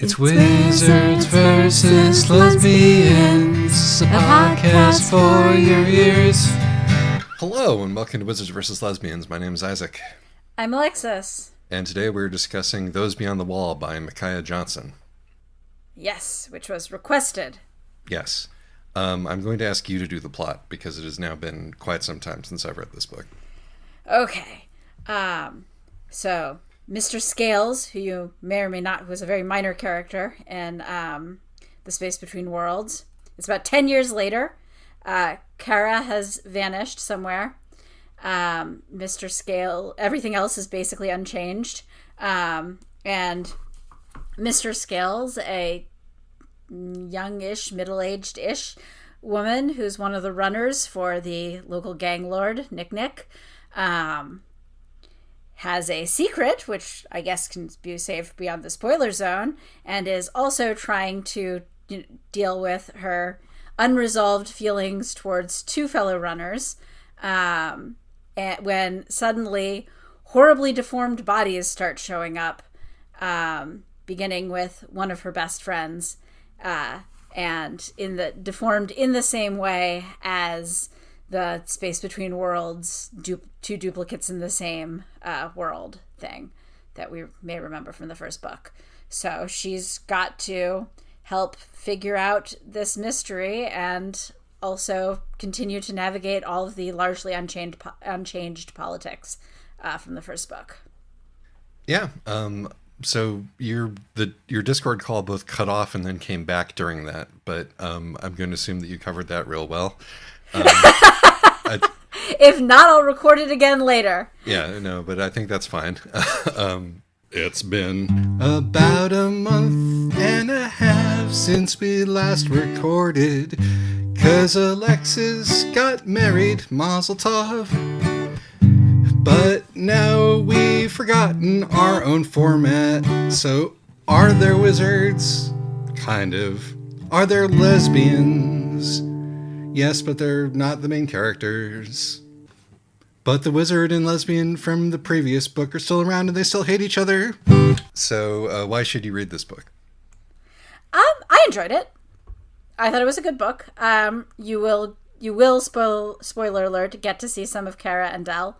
It's Wizards versus Lesbians, a podcast for your ears. Hello, and welcome to Wizards versus Lesbians. My name is Isaac. I'm Alexis. And today we're discussing Those Beyond the Wall by Micaiah Johnson. Yes, which was requested. Yes. I'm going to ask you to do the plot, because it has now been quite some time since I've read this book. Okay. So, Mr. Scales, who you may or may not, who was a very minor character in The Space Between Worlds. It's about 10 years later. Kara has vanished somewhere. Mr. Scale, everything else is basically unchanged. And Mr. Scales, a youngish, middle-aged-ish woman who's one of the runners for the local gang lord, Nick, has a secret, which I guess can be saved beyond the spoiler zone, and is also trying to deal with her unresolved feelings towards two fellow runners, when suddenly horribly deformed bodies start showing up, beginning with one of her best friends, and deformed in the same way as the Space Between Worlds, two duplicates in the same world thing that we may remember from the first book. So she's got to help figure out this mystery and also continue to navigate all of the largely unchanged politics from the first book. Yeah. So your Discord call both cut off and then came back during that, but I'm going to assume that you covered that real well. If not, I'll record it again later. Yeah, no, but I think that's fine. It's been about a month and a half since we last recorded, 'cause Alexis got married, Mazel Tov. But now we've forgotten our own format, so are there wizards? Kind of. Are there lesbians? Yes, but they're not the main characters. But the wizard and lesbian from the previous book are still around and they still hate each other. So why should you read this book? I enjoyed it. I thought it was a good book. You will spoiler alert, get to see some of Kara and Del.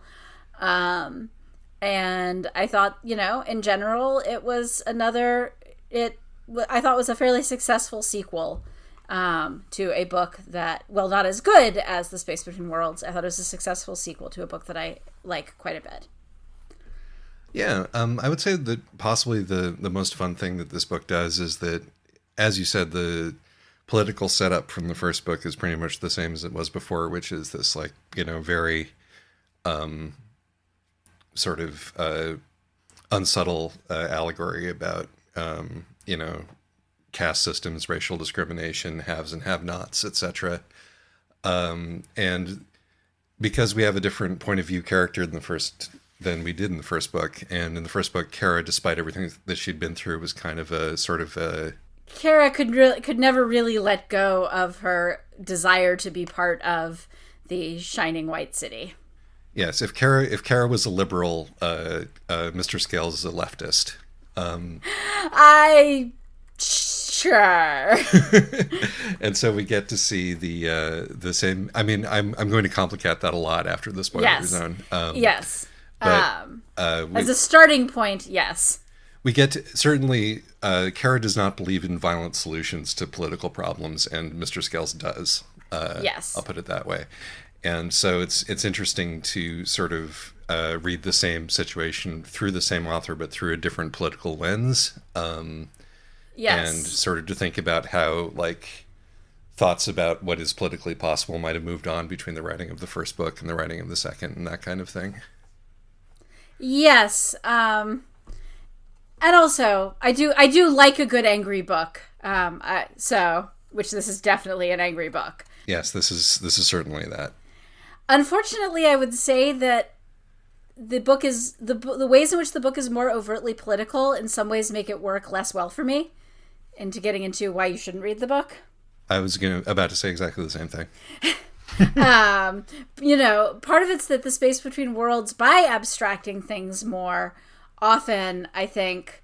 And I thought, in general, it was I thought was a fairly successful sequel to a book that, well, not as good as The Space Between Worlds. I thought it was a successful sequel to a book that I like quite a bit. Yeah, I would say that possibly the most fun thing that this book does is that, as you said, the political setup from the first book is pretty much the same as it was before, which is this, very sort of unsubtle allegory about, caste systems, racial discrimination, haves and have-nots, etc. And because we have a different point of view character than we did in the first book, and in the first book, Kara, despite everything that she'd been through, was kind of a sort of a... Kara could never really let go of her desire to be part of the shining white city. Yes, if Kara was a liberal, Mr. Scales is a leftist. Sure. And so we get to see the same. I mean, I'm going to complicate that a lot after the spoiler zone. Yes. But as a starting point, yes. We get to, certainly. Kara does not believe in violent solutions to political problems, and Mr. Scales does. Yes. I'll put it that way. And so it's interesting to sort of read the same situation through the same author, but through a different political lens. Yes. And sort of to think about how, thoughts about what is politically possible might have moved on between the writing of the first book and the writing of the second, and that kind of thing. Yes. And also, I do like a good angry book. Which this is definitely an angry book. Yes, this is certainly that. Unfortunately, I would say that the book is the ways in which the book is more overtly political in some ways make it work less well for me into getting into why you shouldn't read the book. I was about to say exactly the same thing. Part of it's that the Space Between Worlds, by abstracting things more, often, I think,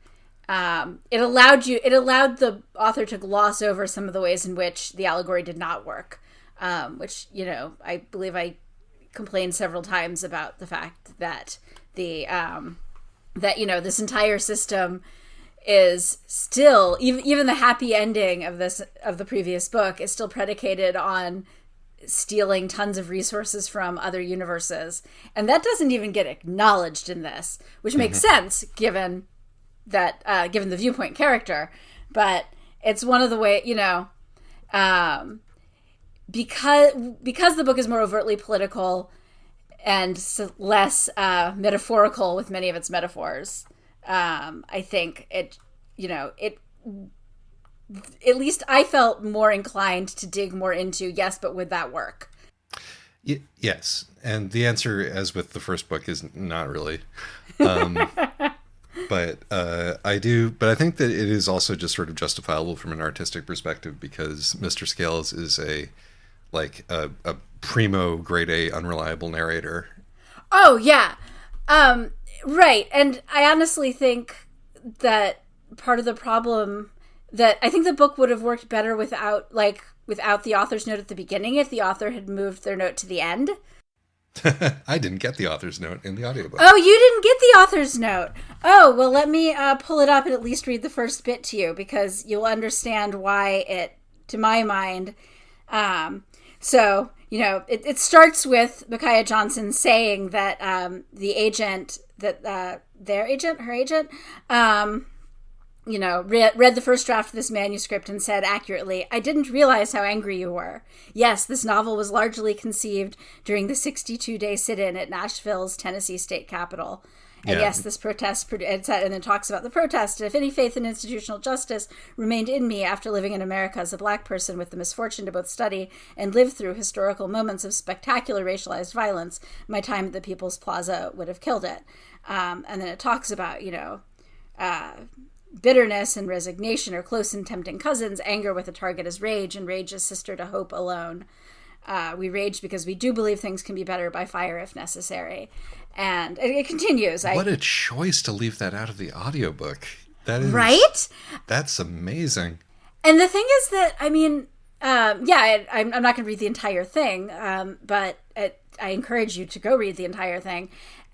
it allowed the author to gloss over some of the ways in which the allegory did not work, which, I believe I complained several times about the fact that this entire system is still, even the happy ending of the previous book is still predicated on stealing tons of resources from other universes, and that doesn't even get acknowledged in this, which makes sense given the viewpoint character. But it's one of the way, because the book is more overtly political and less metaphorical with many of its metaphors. I think it at least I felt more inclined to dig more into, yes, but would that work? Yes. And the answer, as with the first book, is not really. But I think that it is also just sort of justifiable from an artistic perspective, because Mr. Scales is a primo grade A unreliable narrator. Oh, yeah. Right. And I honestly think that part of the problem, that I think the book would have worked better without the author's note at the beginning, if the author had moved their note to the end. I didn't get the author's note in the audiobook. Oh, you didn't get the author's note. Oh, well, let me pull it up and at least read the first bit to you, because you'll understand why it, to my mind. So, it starts with Micaiah Johnson saying that the agent, that her agent, read the first draft of this manuscript and said accurately, "I didn't realize how angry you were. Yes, this novel was largely conceived during the 62-day sit-in at Nashville's Tennessee state capitol. And yes, this protest," and then talks about the protest, "if any faith in institutional justice remained in me after living in America as a black person with the misfortune to both study and live through historical moments of spectacular racialized violence, my time at the People's Plaza would have killed it." And then it talks about, bitterness and resignation are close and tempting cousins. Anger with a target is rage, and rage is sister to hope alone. We rage because we do believe things can be better by fire if necessary. And it continues. What a choice to leave that out of the audiobook. That is right? That's amazing. And the thing is that, I'm not going to read the entire thing, but I encourage you to go read the entire thing.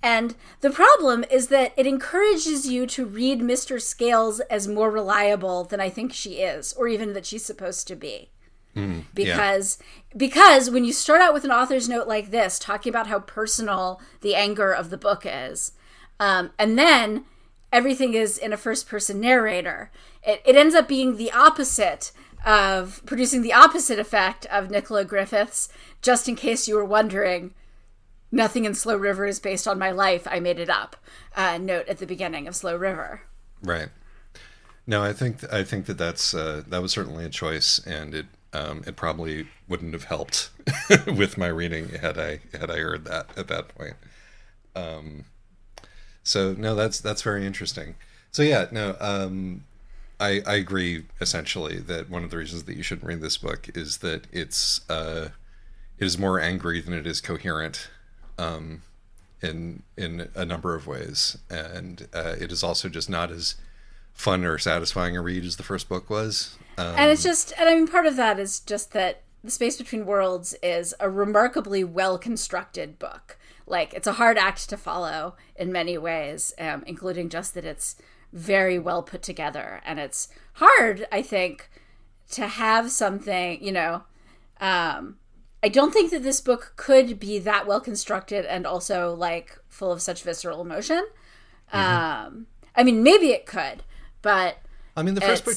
And the problem is that it encourages you to read Mr. Scales as more reliable than I think she is, or even that she's supposed to be. Because when you start out with an author's note like this, talking about how personal the anger of the book is, and then everything is in a first-person narrator, it ends up being the opposite of, producing the opposite effect of Nicola Griffith's, just in case you were wondering, "Nothing in Slow River is based on my life, I made it up," note at the beginning of Slow River. Right. No, I think that was certainly a choice, and it probably wouldn't have helped with my reading had I heard that at that point. So no, that's very interesting. So yeah, no, I agree essentially that one of the reasons that you shouldn't read this book is that it is more angry than it is coherent. In a number of ways, and it is also just not as fun or satisfying a read as the first book was. And it's just, part of that is just that The Space Between Worlds is a remarkably well-constructed book. It's a hard act to follow in many ways, including just that it's very well put together, and it's hard, I think, to have something, I don't think that this book could be that well constructed and also full of such visceral emotion. Maybe it could, but the first book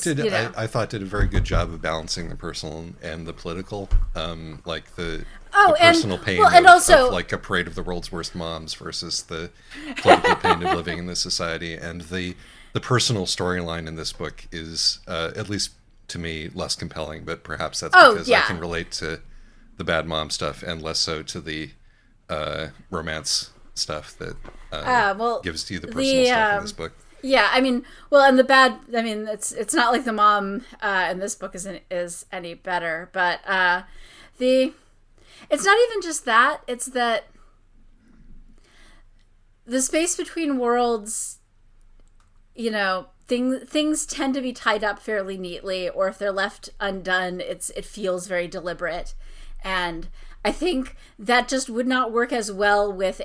I thought did a very good job of balancing the personal and the political, the personal pain of a parade of the world's worst moms versus the political pain of living in this society. And the personal storyline in this book is, at least to me, less compelling, but perhaps that's because I can relate to the bad mom stuff and less so to the romance stuff that gives you the personal stuff in this book. Yeah, and the bad, it's not like the mom in this book is any better, but it's not even just that, it's that The Space Between Worlds, things tend to be tied up fairly neatly, or if they're left undone, it feels very deliberate. And I think that just would not work as well with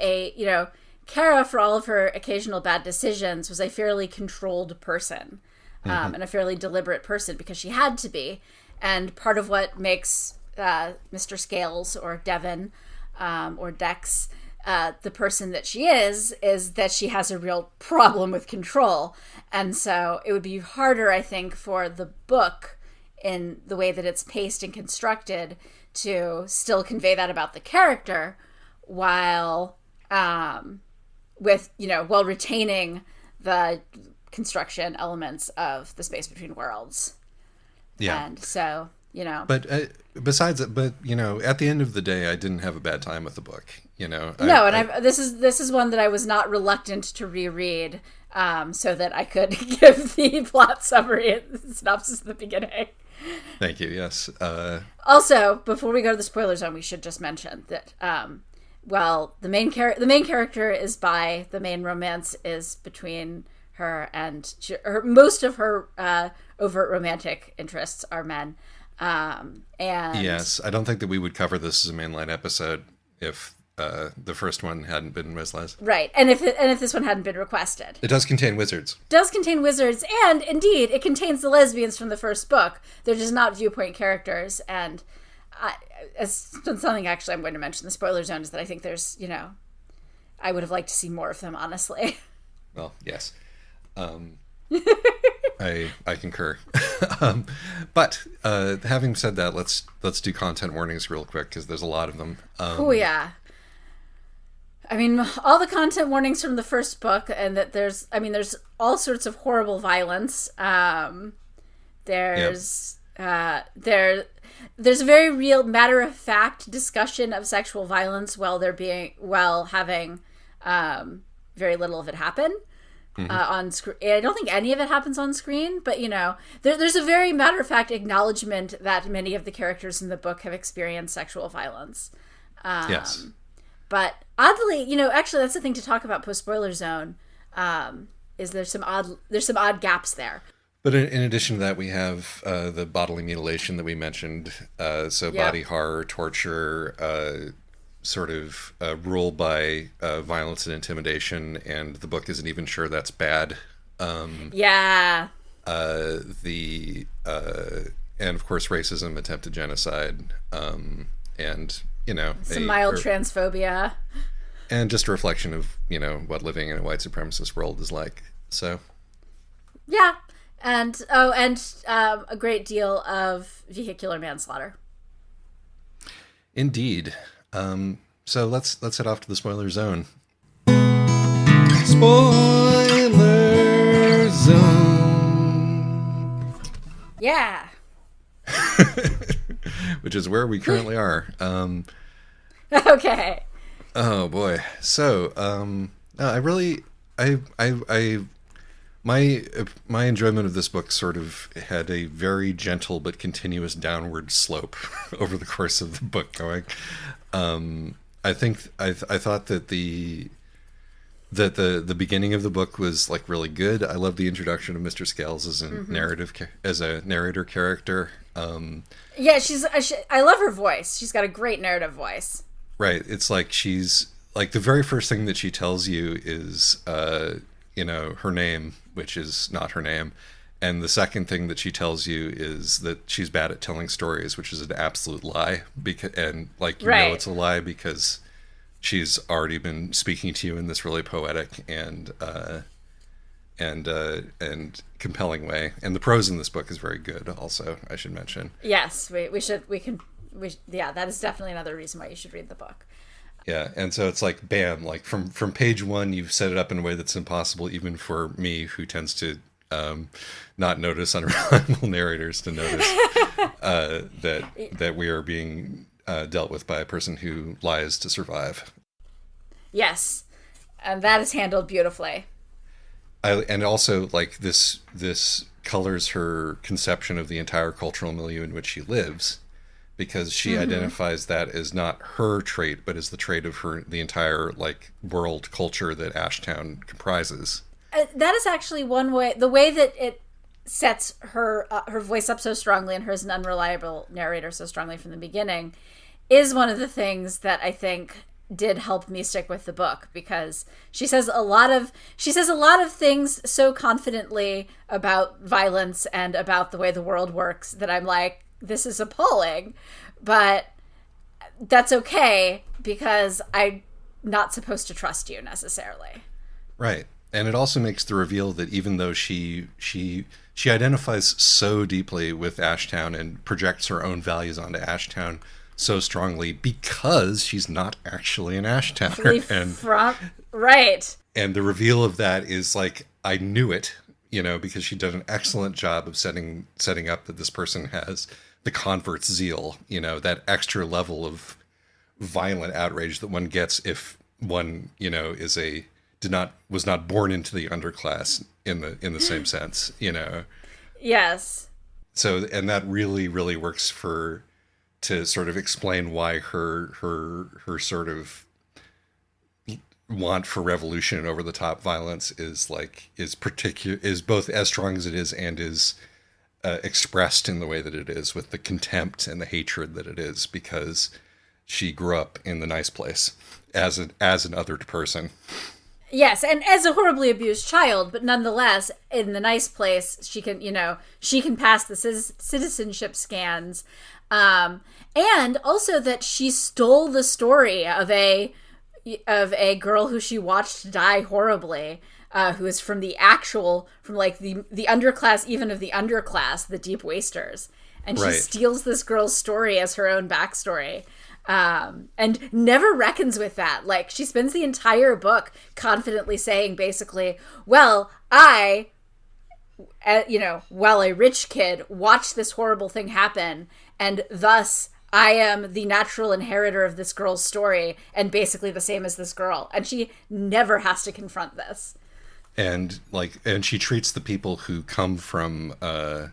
Kara, for all of her occasional bad decisions, was a fairly controlled person, and a fairly deliberate person, because she had to be. And part of what makes Mr. Scales, or Devon, or Dex, the person that she is that she has a real problem with control. And so it would be harder, I think, for the book, in the way that it's paced and constructed, to still convey that about the character, while while retaining the construction elements of The Space Between Worlds. Yeah. And so, But besides it, at the end of the day, I didn't have a bad time with the book. This is one that I was not reluctant to reread, so that I could give the plot summary and synopsis at the beginning. Thank you. Yes. Also, before we go to the spoiler zone, we should just mention that the main character is bi. The main romance is between her and most of her overt romantic interests are men. And yes, I don't think that we would cover this as a mainline episode if the first one hadn't been Wizlas. Right, and if this one hadn't been requested. It does contain wizards. And indeed, it contains the lesbians from the first book. They're just not viewpoint characters. And something actually I'm going to mention in the spoiler zone is that I think there's, I would have liked to see more of them, honestly. Well, yes. I concur. But having said that, let's do content warnings real quick, because there's a lot of them. Oh yeah. I mean, all the content warnings from the first book, and that there's all sorts of horrible violence. There's a very real matter-of-fact discussion of sexual violence while having very little of it happen. On screen. I don't think any of it happens on screen, but there's a very matter-of-fact acknowledgement that many of the characters in the book have experienced sexual violence. Yes. But oddly, actually that's the thing to talk about post-spoiler zone, is there's some odd gaps there. But in addition to that, we have the bodily mutilation that we mentioned. Body horror, torture, sort of ruled by violence and intimidation, and the book isn't even sure that's bad. And of course racism, attempted genocide, and some mild transphobia, and just a reflection of what living in a white supremacist world is like. So yeah, and a great deal of vehicular manslaughter. Indeed. So let's head off to the spoiler zone. Spoiler zone. Yeah. Which is where we currently are. Okay. Oh boy. So, my enjoyment of this book sort of had a very gentle but continuous downward slope over the course of the book going. I thought that the beginning of the book was like really good. I love the introduction of Mr. Scales as a narrator character. Yeah, I love her voice. She's got a great narrative voice. Right. It's like she's like the very first thing that she tells you is her name, which is not her name. And the second thing that she tells you is that she's bad at telling stories, which is an absolute lie. It's a lie because she's already been speaking to you in this really poetic and compelling way. And the prose in this book is very good. Also, I should mention. Yes, that is definitely another reason why you should read the book. Yeah, and so it's like bam, like from page one, you've set it up in a way that's impossible even for me, who tends to not notice unreliable narrators, to notice that we are being dealt with by a person who lies to survive. Yes, and that is handled beautifully. And also, like, this colors her conception of the entire cultural milieu in which she lives, because she identifies that as not her trait, but as the trait of the entire, like, world culture that Ashtown comprises. that is actually one way. The way that it sets her voice up so strongly and her as an unreliable narrator so strongly from the beginning is one of the things that I think did help me stick with the book, because she says a lot of things so confidently about violence and about the way the world works that I'm like, this is appalling, but that's okay because I'm not supposed to trust you necessarily. Right. And it also makes the reveal that even though she identifies so deeply with Ashtown and projects her own values onto Ashtown so strongly because she's not actually an Ashtowner. Right. And the reveal of that is like, I knew it, because she did an excellent job of setting up that this person has the convert's zeal, that extra level of violent outrage that one gets if one, was not born into the underclass in the same sense, Yes. So, and that really, really works to sort of explain why her sort of want for revolution and over the top violence is both as strong as it is and is expressed in the way that it is, with the contempt and the hatred that it is, because she grew up in the nice place as an othered person. Yes, and as a horribly abused child, but nonetheless, in the nice place, she can pass the citizenship scans. And also that she stole the story of a girl who she watched die horribly, who is from the underclass, even of the underclass, the deep wasters. And she steals this girl's story as her own backstory. And never reckons with that. Like, she spends the entire book confidently saying, basically, well, while a rich kid watched this horrible thing happen, and thus I am the natural inheritor of this girl's story, and basically the same as this girl. And she never has to confront this. And she treats the people who come from the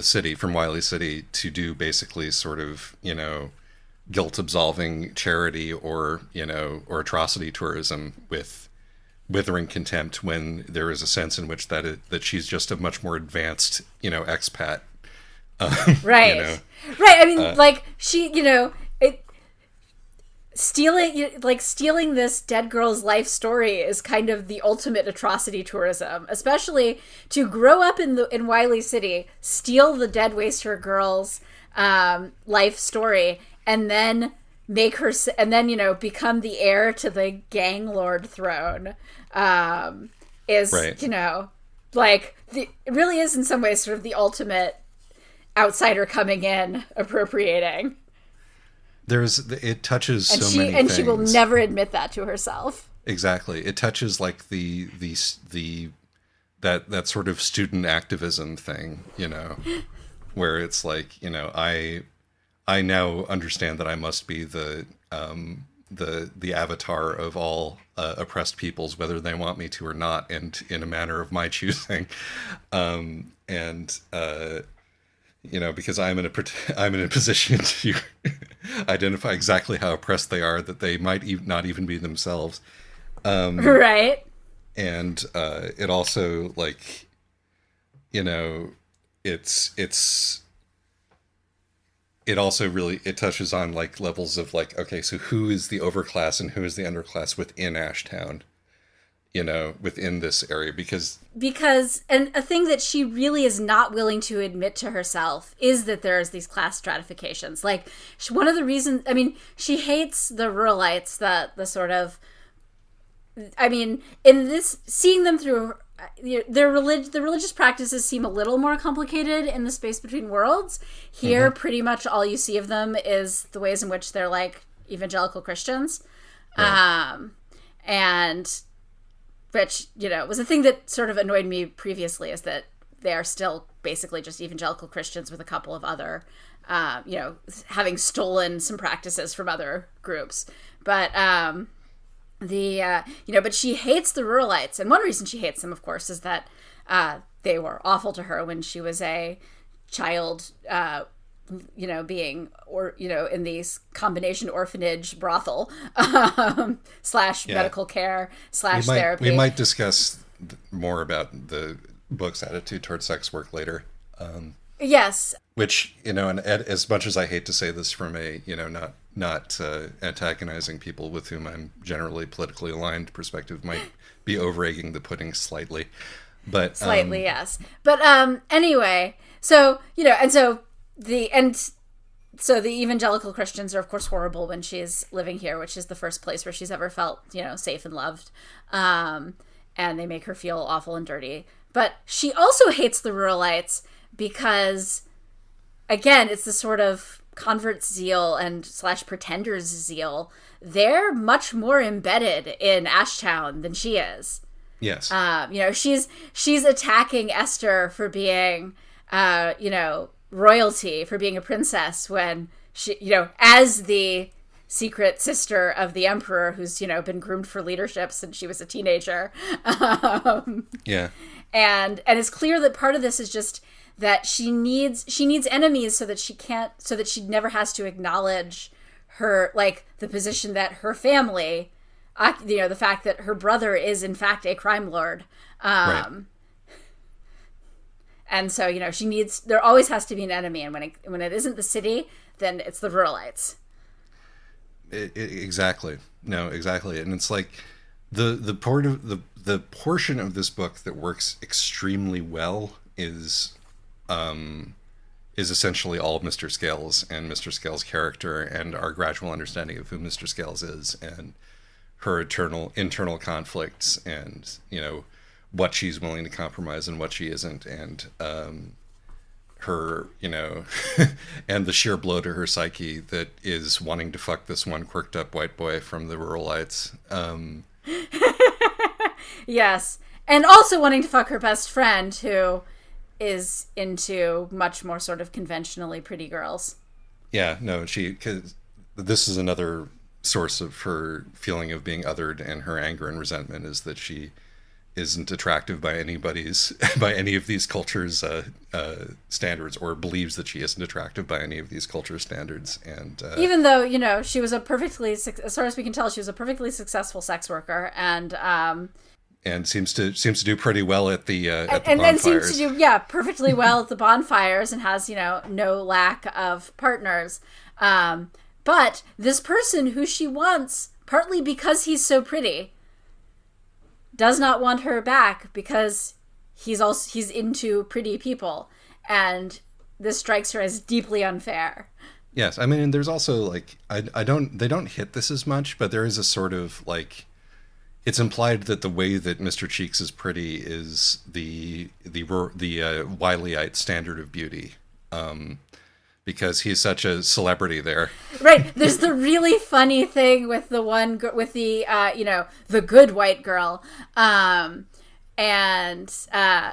city, from Wiley City, to do basically sort of, guilt absolving charity or atrocity tourism with withering contempt, when there is a sense in which that she's just a much more advanced, expat. Right. Right. I mean, stealing this dead girl's life story is kind of the ultimate atrocity tourism, especially to grow up in Wiley City, steal the dead waster girl's life story, and then become the heir to the gang lord throne, is, right. It really is in some ways sort of the ultimate outsider coming in, appropriating. It touches so many things. And she will never admit that to herself. Exactly. It touches like the that sort of student activism thing, where it's like, I now understand that I must be the avatar of all oppressed peoples, whether they want me to or not, and in a manner of my choosing, because I'm in a position to identify exactly how oppressed they are, that they might not even be themselves. Right. And it also it also really, it touches on levels of okay, so who is the overclass and who is the underclass within Ashtown, within this area, because and a thing that she really is not willing to admit to herself is that there's these class stratifications. One of the reasons, she hates the ruralites, the sort of, in this, seeing them through the religious practices seem a little more complicated in the Space Between Worlds. Here, pretty much all you see of them is the ways in which they're evangelical Christians. Right. And which, was a thing that sort of annoyed me previously, is that they are still basically just evangelical Christians with a couple of other, having stolen some practices from other groups. But, but she hates the ruralites. And one reason she hates them, of course, is that they were awful to her when she was a child, being, in these combination orphanage brothel, / medical care / therapy. We might discuss more about the book's attitude towards sex work later. Yes. Which, and as much as I hate to say this from a, not antagonizing people with whom I'm generally politically aligned perspective, might be over-egging the pudding slightly. But slightly, yes. But anyway, so, so the evangelical Christians are, of course, horrible when she's living here, which is the first place where she's ever felt, safe and loved. And they make her feel awful and dirty. But she also hates the ruralites because, again, it's the sort of convert's zeal and / pretender's zeal. They're much more embedded in Ashtown than she is. Yes. She's attacking Esther for being, royalty, for being a princess when she, as the secret sister of the emperor who's, been groomed for leadership since she was a teenager. Yeah. And it's clear that part of this is just that she needs enemies so that she never has to acknowledge her, like, the position that her family, the fact that her brother is in fact a crime lord. Right. And so, there always has to be an enemy. And when it isn't the city, then it's the ruralites. Exactly. No, exactly. And it's like the portion of this book that works extremely well is essentially all Mr. Scales and Mr. Scales' character and our gradual understanding of who Mr. Scales is and her internal conflicts and, what she's willing to compromise and what she isn't, and her, and the sheer blow to her psyche that is wanting to fuck this one quirked up white boy from the ruralites. Yes. And also wanting to fuck her best friend, who is into much more sort of conventionally pretty girls. Yeah, no, because this is another source of her feeling of being othered, and her anger and resentment is that she isn't attractive by any of these cultures' standards, or believes that she isn't attractive by any of these culture standards. And even though, she was as far as we can tell, she was a perfectly successful sex worker, and seems to do pretty well at the bonfires. And seems to do perfectly well at the bonfires, and has no lack of partners. But this person who she wants, partly because he's so pretty, does not want her back because he's into pretty people, and this strikes her as deeply unfair. Yes, I mean, and there's also like they don't hit this as much, but there is a sort of like, it's implied that the way that Mr. Cheeks is pretty is the Wileyite standard of beauty, because he's such a celebrity there. Right. There's the really funny thing with the one with the the good white girl,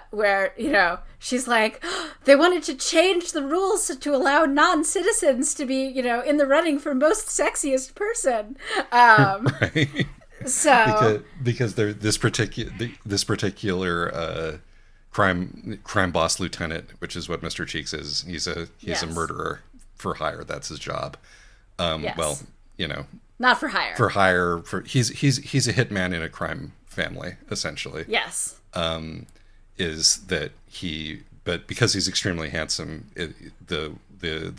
where she's like, they wanted to change the rules to allow non-citizens to be in the running for most sexiest person. Right. So because they're this particular crime boss lieutenant, which is what Mr. Cheeks is. He's a murderer for hire. That's his job. Yes. Well, not for hire. For hire. He's a hitman in a crime family, essentially. Yes. But because he's extremely handsome, the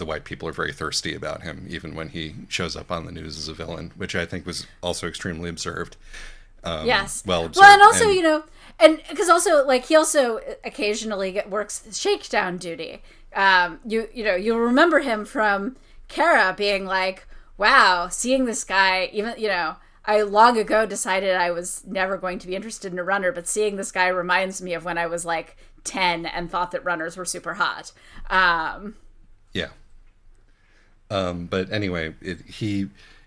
white people are very thirsty about him, even when he shows up on the news as a villain, which I think was also extremely observed. Yes. Well, and also, and because also, like, he also occasionally works shakedown duty. You'll remember him from Kara being like, wow, seeing this guy, even, I long ago decided I was never going to be interested in a runner, but seeing this guy reminds me of when I was like 10 and thought that runners were super hot. Yeah. But anyway,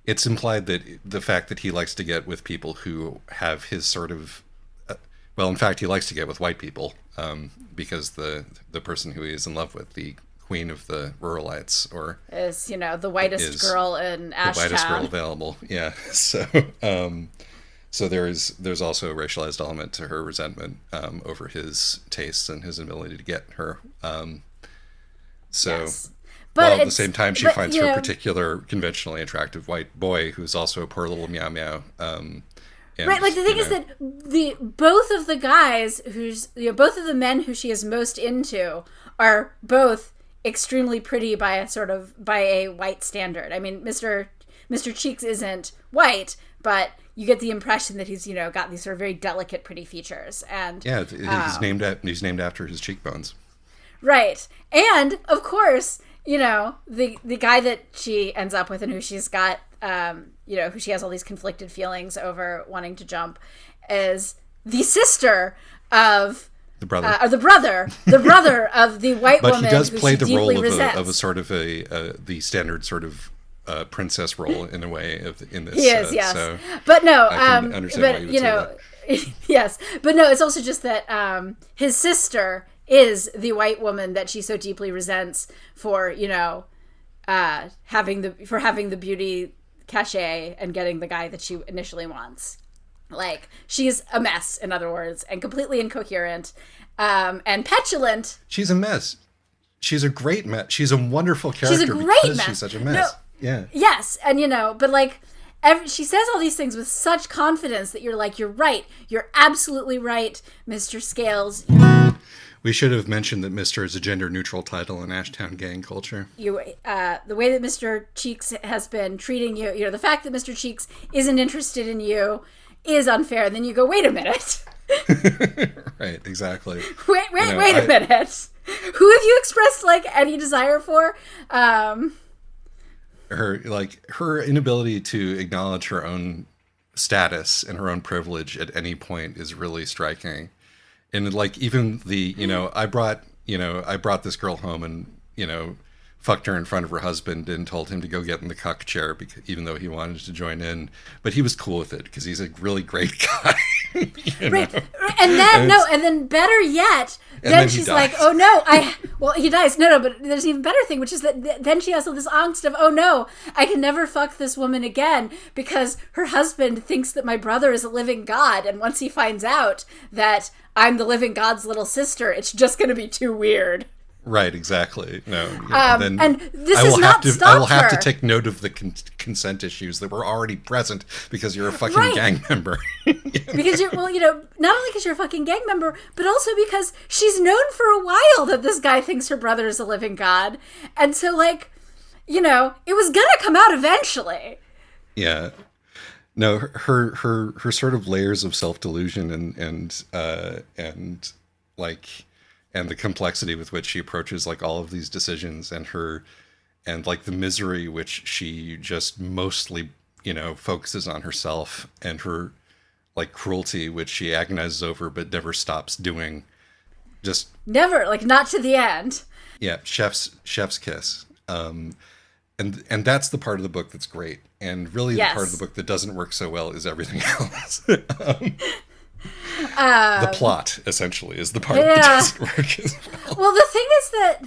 it's implied that the fact that he likes to get with people who have his sort of, in fact, he likes to get with white people, because the person who he is in love with, the queen of the ruralites, is the whitest girl in Ashtown. The whitest girl available. Yeah. So there's also a racialized element to her resentment over his tastes and his ability to get her. Yes. But at the same time, she finds her particular conventionally attractive white boy, who's also a poor little meow meow, And, right, like the thing is that both of the guys both of the men who she is most into are both extremely pretty by a white standard. I mean, Mr. Cheeks isn't white, but you get the impression that he's got these sort of very delicate, pretty features. And yeah, he's named after his cheekbones. Right, and of course, the guy that she ends up with and who she's got, who she has all these conflicted feelings over wanting to jump, is the sister of the brother, the brother of the white woman. But he does who play she the role resents. of a sort of the standard sort of princess role in a way in this. He is, yes, so but no, I can understand why you would say that. Yes, but no, it's also just that his sister is the white woman that she so deeply resents for having the beauty cachet and getting the guy that she initially wants. Like, she's a mess, in other words, and completely incoherent, and petulant. She's a mess. She's a great mess. She's a wonderful character. She's a great because mess. She's such a mess. No, yeah. Yes, and but like, she says all these things with such confidence that you're like, you're right. You're absolutely right, Mr. Scales. We should have mentioned that Mr. is a gender-neutral title in Ashtown gang culture. The way that Mr. Cheeks has been treating you, the fact that Mr. Cheeks isn't interested in you is unfair. And then you go, wait a minute. Right, exactly. Wait a minute. Who have you expressed any desire for? Her inability to acknowledge her own status and her own privilege at any point is really striking. And even the, I brought this girl home and, fucked her in front of her husband and told him to go get in the cuck chair even though he wanted to join in, but he was cool with it because he's a really great guy. Right. And then better yet, then she's like, oh no, he dies. No, but there's an even better thing, which is that then she has all this angst of, oh no, I can never fuck this woman again because her husband thinks that my brother is a living god. And once he finds out that I'm the living god's little sister, it's just going to be too weird. Right, exactly. No, then and this is not stopped her. I will have to take note of the consent issues that were already present because you're a fucking gang member. Because you're, not only because you're a fucking gang member, but also because she's known for a while that this guy thinks her brother is a living god, and so it was gonna come out eventually. Yeah. No, her sort of layers of self-delusion and the complexity with which she approaches all of these decisions and the misery which she just mostly, focuses on herself and her cruelty, which she agonizes over, but never stops doing. Just never, not to the end. Yeah. Chef's kiss. And that's the part of the book that's great. And really the part of the book that doesn't work so well is everything else. The plot, essentially, is the part that doesn't work as well. Well, the thing is that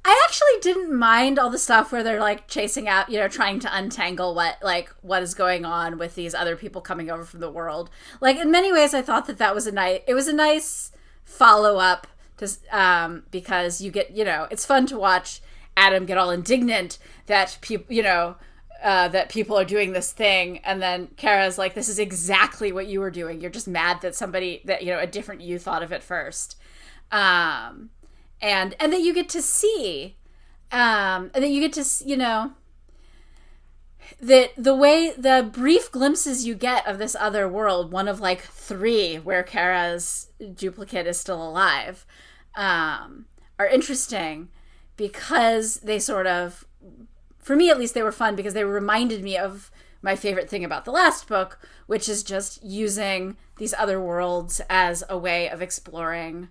I actually didn't mind all the stuff where they're chasing out, trying to untangle what is going on with these other people coming over from the world. In many ways, I thought that was a nice follow up to because you get, it's fun to watch Adam get all indignant that people, that people are doing this thing, and then Kara's like, this is exactly what you were doing. You're just mad that somebody that, a different you thought of it first. And that you get to see, that the brief glimpses you get of this other world, one of 3 where Kara's duplicate is still alive, are interesting because they sort of, for me at least, they were fun because they reminded me of my favorite thing about the last book, which is just using these other worlds as a way of exploring,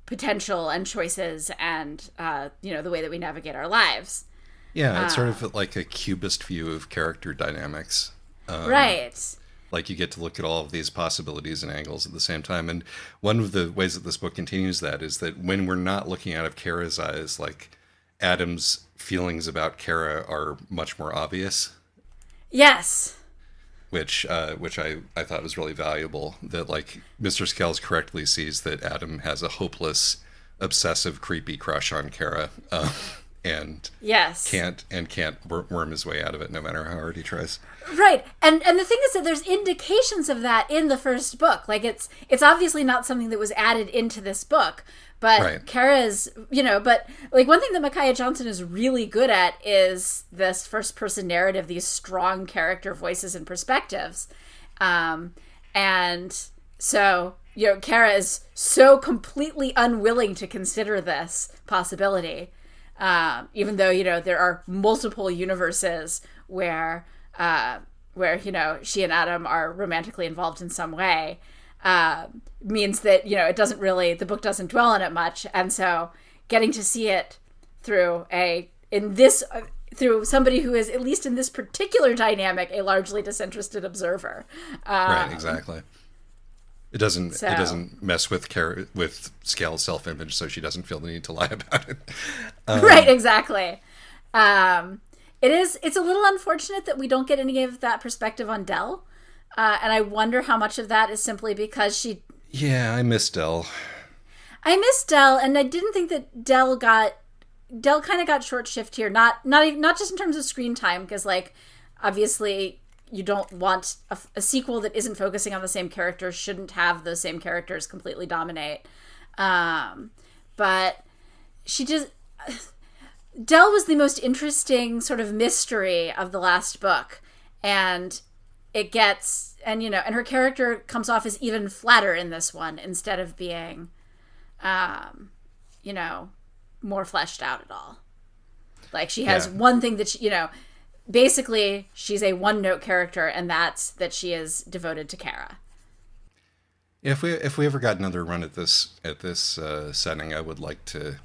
potential and choices and, the way that we navigate our lives. Yeah, it's sort of like a cubist view of character dynamics. Right. You get to look at all of these possibilities and angles at the same time. And one of the ways that this book continues that is that when we're not looking out of Kara's eyes, Adam's feelings about Kara are much more obvious. Yes. Which I thought was really valuable. That Mr. Scales correctly sees that Adam has a hopeless, obsessive, creepy crush on Kara, and Yes. can't worm his way out of it no matter how hard he tries. Right. And the thing is that there's indications of that in the first book. Like it's obviously not something that was added into this book, but Right. Kara's, but like one thing that Micaiah Johnson is really good at is this first person narrative, these strong character voices and perspectives. And so, Kara is so completely unwilling to consider this possibility. Even though, there are multiple universes where she and Adam are romantically involved in some way, means that, it doesn't really, the book doesn't dwell on it much. And so getting to see it through somebody who is, at least in this particular dynamic, a largely disinterested observer. Right, exactly. It doesn't mess with Scale's self-image, so she doesn't feel the need to lie about it. Right, exactly. It's a little unfortunate that we don't get any of that perspective on Del. And I wonder how much of that is simply because she... Yeah, I miss Del. And I didn't think that Del kind of got short shift here. Not just in terms of screen time, because, like, obviously you don't want a sequel that isn't focusing on the same characters, shouldn't have those same characters completely dominate. But she just... Del was the most interesting sort of mystery of the last book. And it gets... And, and her character comes off as even flatter in this one instead of being, more fleshed out at all. Like, she has one thing that she, basically she's a one-note character, and that's that she is devoted to Kara. If we ever got another run at this setting, I would like to,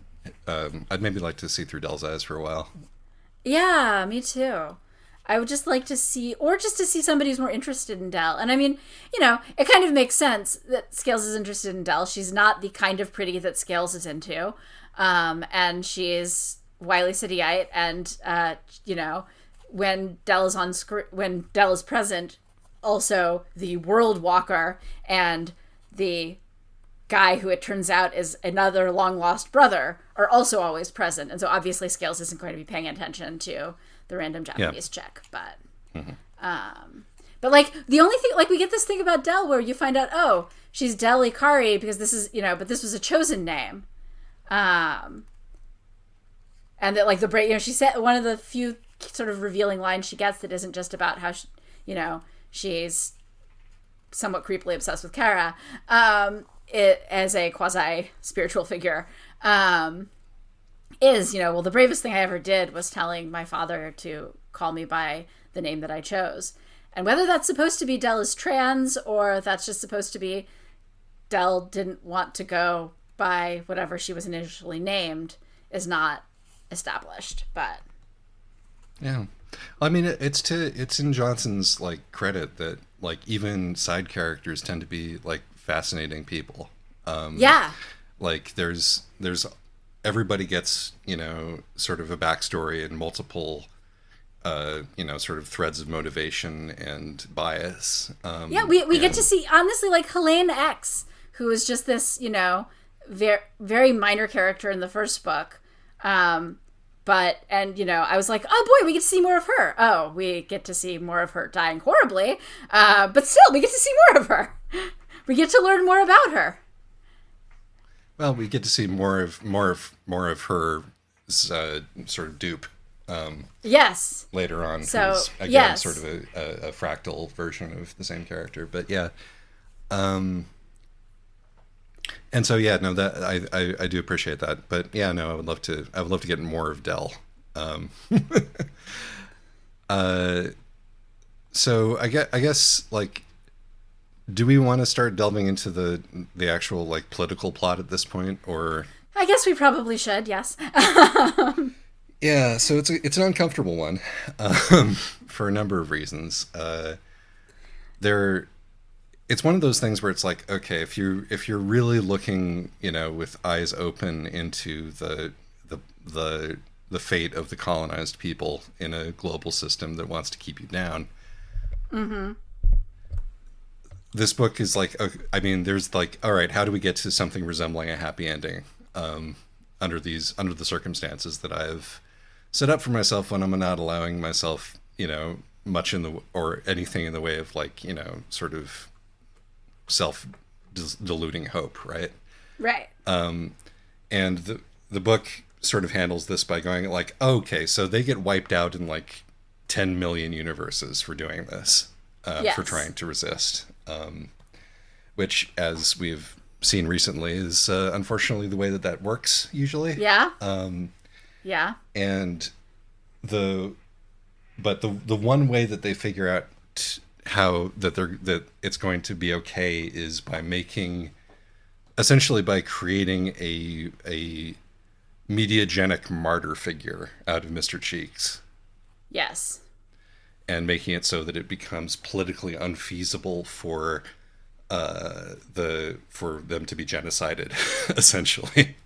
I'd maybe like to see through Del's eyes for a while. Yeah, me too. I would just like to see, or just to see somebody who's more interested in Del. And I mean, it kind of makes sense that Scales is interested in Del. She's not the kind of pretty that Scales is into. And she's Wily Cityite. And, when Del is when Del is present, also the World Walker and the guy who it turns out is another long lost brother are also always present. And so obviously Scales isn't going to be paying attention to the random Japanese chick, but but like the only thing, like, we get this thing about Del where you find out, oh, she's Del Ikari because this is, but this was a chosen name, and that, like, she said one of the few sort of revealing lines she gets that isn't just about how she, she's somewhat creepily obsessed with Kara, as a quasi spiritual figure, is, the bravest thing I ever did was telling my father to call me by the name that I chose. And whether that's supposed to be Del is trans, or that's just supposed to be Del didn't want to go by whatever she was initially named, is not established. But yeah, I mean, it's in Johnson's, like, credit that, like, even side characters tend to be, like, fascinating people. Like, there's everybody gets, sort of a backstory and multiple, sort of threads of motivation and bias. We get to see, honestly, like, Helene X, who is just this, very, very minor character in the first book. I was like, oh boy, we get to see more of her. Oh, we get to see more of her dying horribly. But still, we get to see more of her. We get to learn more about her. Well, we get to see more of her sort of dupe. Yes. Later on, so who's, again, yes, sort of a fractal version of the same character. But yeah, and so yeah, no, that I do appreciate that. But yeah, no, I would love to get more of Del. So I guess like, do we want to start delving into the actual, like, political plot at this point, or? I guess we probably should. Yes. Yeah. So it's an uncomfortable one, for a number of reasons. It's one of those things where it's like, okay, if you're really looking, with eyes open into the fate of the colonized people in a global system that wants to keep you down. Mm-hmm. This book is like, I mean, there's like, all right, how do we get to something resembling a happy ending? under the circumstances that I've set up for myself when I'm not allowing myself, much or anything in the way of like, sort of self deluding hope, right? Right. And the book sort of handles this by going like, okay, so they get wiped out in like 10 million universes for doing this, yes. for trying to resist, which, as we've seen recently, is unfortunately the way that works usually. Yeah. Yeah. And the one way that they figure out how that it's going to be okay is by creating a mediagenic martyr figure out of Mr. Cheeks. Yes. And making it so that it becomes politically unfeasible for them to be genocided, essentially.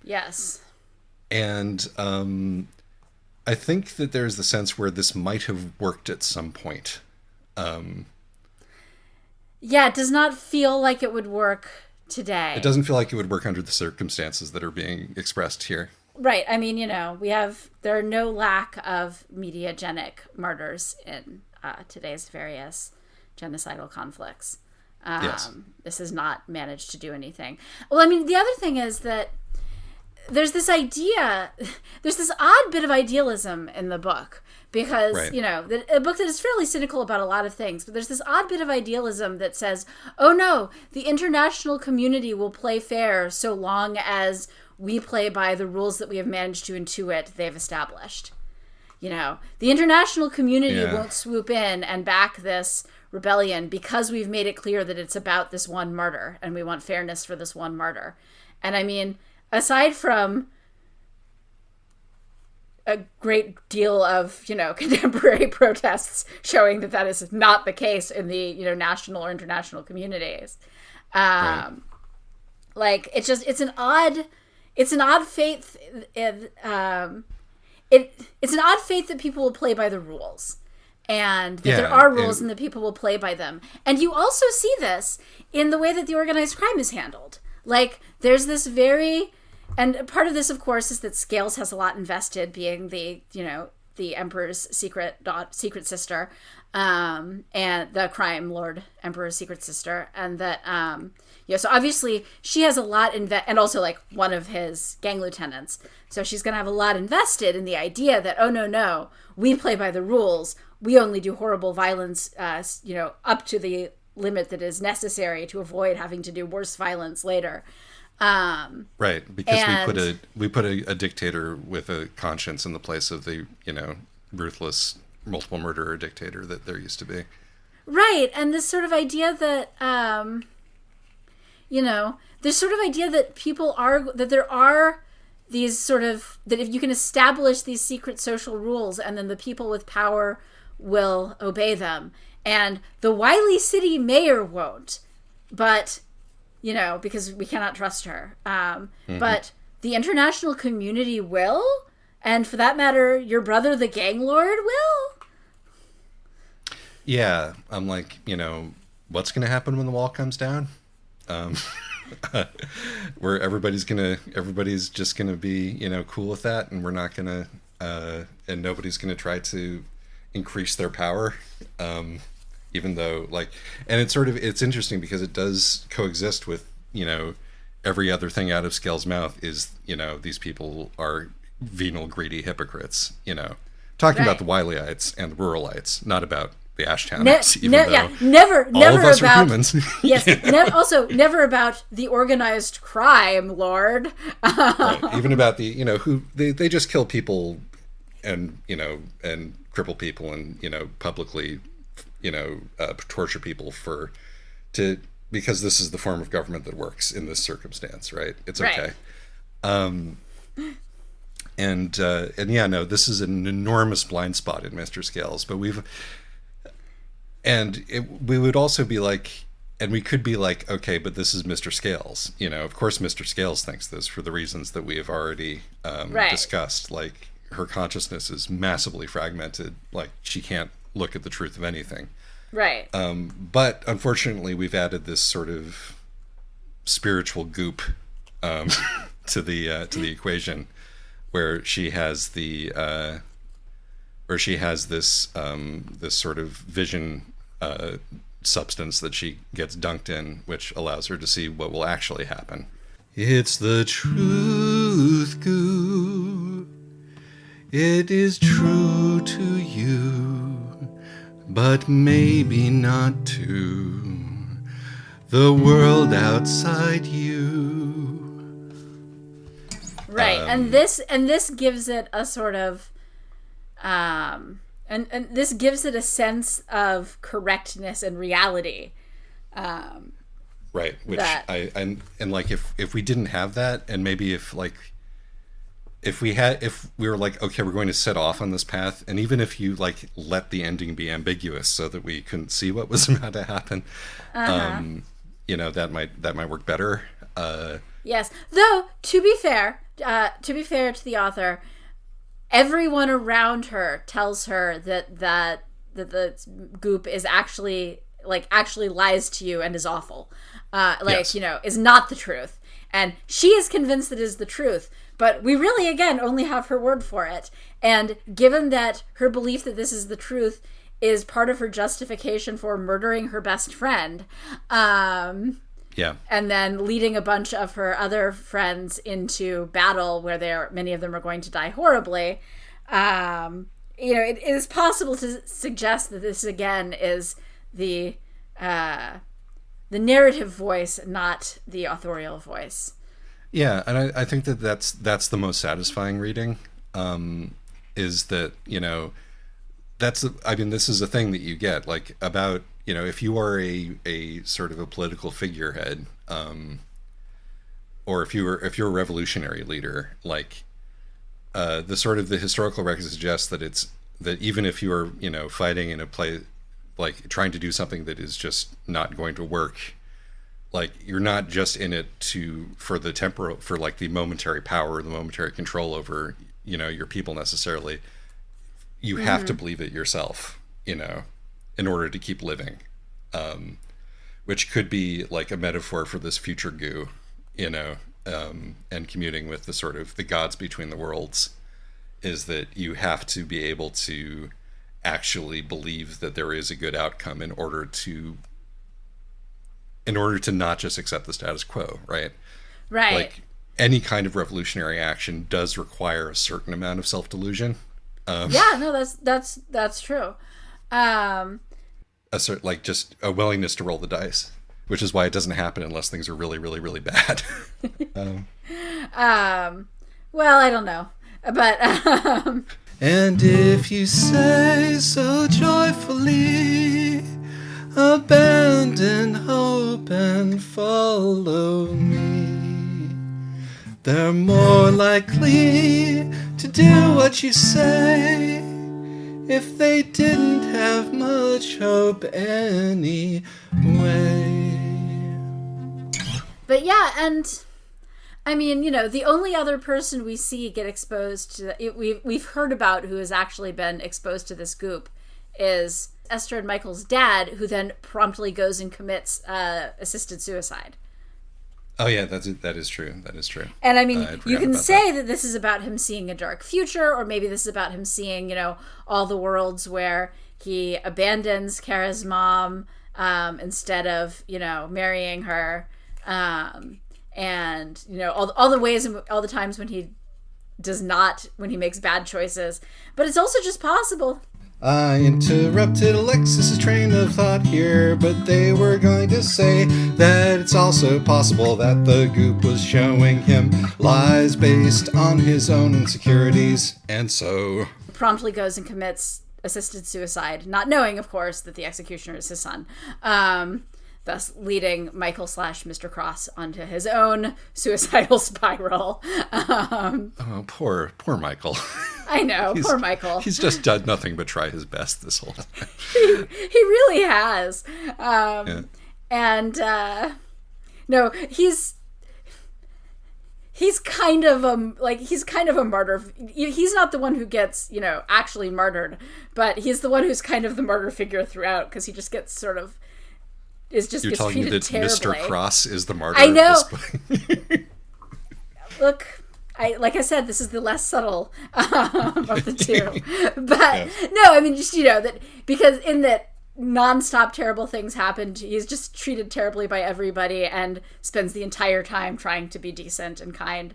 Yes. And I think that there's the sense where this might have worked at some point. Yeah, it does not feel like it would work today. It doesn't feel like it would work under the circumstances that are being expressed here. Right. I mean, there are no lack of mediagenic martyrs in today's various genocidal conflicts. Yes. This has not managed to do anything. Well, I mean, the other thing is that there's this odd bit of idealism in the book because, right. A book that is fairly cynical about a lot of things, but there's this odd bit of idealism that says, oh no, the international community will play fair so long as we play by the rules that we have managed to intuit they've established. The international community won't swoop in and back this rebellion because we've made it clear that it's about this one martyr and we want fairness for this one martyr. And I mean, aside from a great deal of, contemporary protests showing that is not the case in the, national or international communities. Right. Like, it's an odd fate. It's an odd fate that people will play by the rules. And that there are rules and that people will play by them. And you also see this in the way that the organized crime is handled. Like, there's this and part of this, of course, is that Scales has a lot invested, being the Emperor's secret sister, and the crime lord Emperor's secret sister. And that, so obviously she has a lot and also like one of his gang lieutenants. So she's going to have a lot invested in the idea that, oh, no, we play by the rules. We only do horrible violence, up to the limit that is necessary to avoid having to do worse violence later. Right, because we put a dictator with a conscience in the place of the, ruthless multiple murderer dictator that there used to be. Right, and this sort of idea that, this sort of idea that that there are these sort of, that if you can establish these secret social rules and then the people with power will obey them. And the wily city mayor won't, but, because we cannot trust her. But the international community will, and for that matter, your brother, the gang lord, will. Yeah, I'm like, what's going to happen when the wall comes down? Where everybody's just going to be, cool with that, and we're not going to, and nobody's going to try to increase their power. Even though, and it's interesting because it does coexist with, every other thing out of Scales' mouth is, these people are venal, greedy hypocrites, talking about the Wilyites and the Ruralites, not about the Ashtownites, never of us about are humans. Yes, also never about the organized crime lord. Right. Even about the, who they just kill people and, and cripple people and, publicly, torture people because this is the form of government that works in this circumstance, right? It's okay. Right. This is an enormous blind spot in Mr. Scales, but we would also be like, and we could be like, okay, but this is Mr. Scales. Of course Mr. Scales thinks this for the reasons that we have already discussed. Like, her consciousness is massively fragmented. Like, she can't look at the truth of anything. Right. But unfortunately, we've added this sort of spiritual goop to the equation, where she has this this sort of vision substance that she gets dunked in, which allows her to see what will actually happen. It's the truth, goo. It is true to you, but maybe not to the world outside you. Right, and this gives it a sort of, and this gives it a sense of correctness and reality. Right, which and like if we didn't have that, and maybe if we were like, okay, we're going to set off on this path, and even if you like let the ending be ambiguous so that we couldn't see what was about to happen, that might work better. Yes, though to be fair to the author, everyone around her tells her that the goop is actually lies to you and is awful, yes. Is not the truth, and she is convinced it is the truth. But we really, again, only have her word for it. And given that her belief that this is the truth is part of her justification for murdering her best friend, and then leading a bunch of her other friends into battle where many of them are going to die horribly, it is possible to suggest that this, again, is the narrative voice, not the authorial voice. Yeah, and I think that's the most satisfying reading, is that, this is a thing that you get, like, about, if you are a sort of a political figurehead, or if you're a revolutionary leader, like, the historical record suggests that even if you are, fighting in a place, like, trying to do something that is just not going to work, like, you're not just in it for the momentary power, the momentary control over, your people necessarily. You have to believe it yourself, in order to keep living. Which could be like a metaphor for this future goo, and communing with the sort of the gods between the worlds, is that you have to be able to actually believe that there is a good outcome in order to not just accept the status quo, right? Right. Like, any kind of revolutionary action does require a certain amount of self-delusion. That's true. Just a willingness to roll the dice, which is why it doesn't happen unless things are really, really, really bad. Well, I don't know, but and if you say so joyfully, abandon hope and follow me, they're more likely to do what you say if they didn't have much hope anyway. But yeah, and I mean, the only other person we see get exposed to we've heard about who has actually been exposed to this goop is Esther and Michael's dad, who then promptly goes and commits assisted suicide. Oh yeah, that is true. That is true. And I mean, you can say that this is about him seeing a dark future, or maybe this is about him seeing, all the worlds where he abandons Kara's mom instead of, marrying her, and all the ways and all the times when he makes bad choices. But it's also just possible. I interrupted Alexis's train of thought here, but they were going to say that it's also possible that the goop was showing him lies based on his own insecurities, and so promptly goes and commits assisted suicide, not knowing, of course, that the executioner is his son, thus leading Michael / Mr. Cross onto his own suicidal spiral. Oh, poor Michael. I know, poor Michael. He's just done nothing but try his best this whole time. He really has. And no, he's kind of a martyr. He's not the one who gets, actually murdered, but he's the one who's kind of the martyr figure throughout, because he just gets sort of You're gets telling me treated that terribly. Mr. Cross is the martyr? I know. look, like I said, this is the less subtle of the two. But no, I mean, just, that because in that nonstop terrible things happened, he's just treated terribly by everybody and spends the entire time trying to be decent and kind,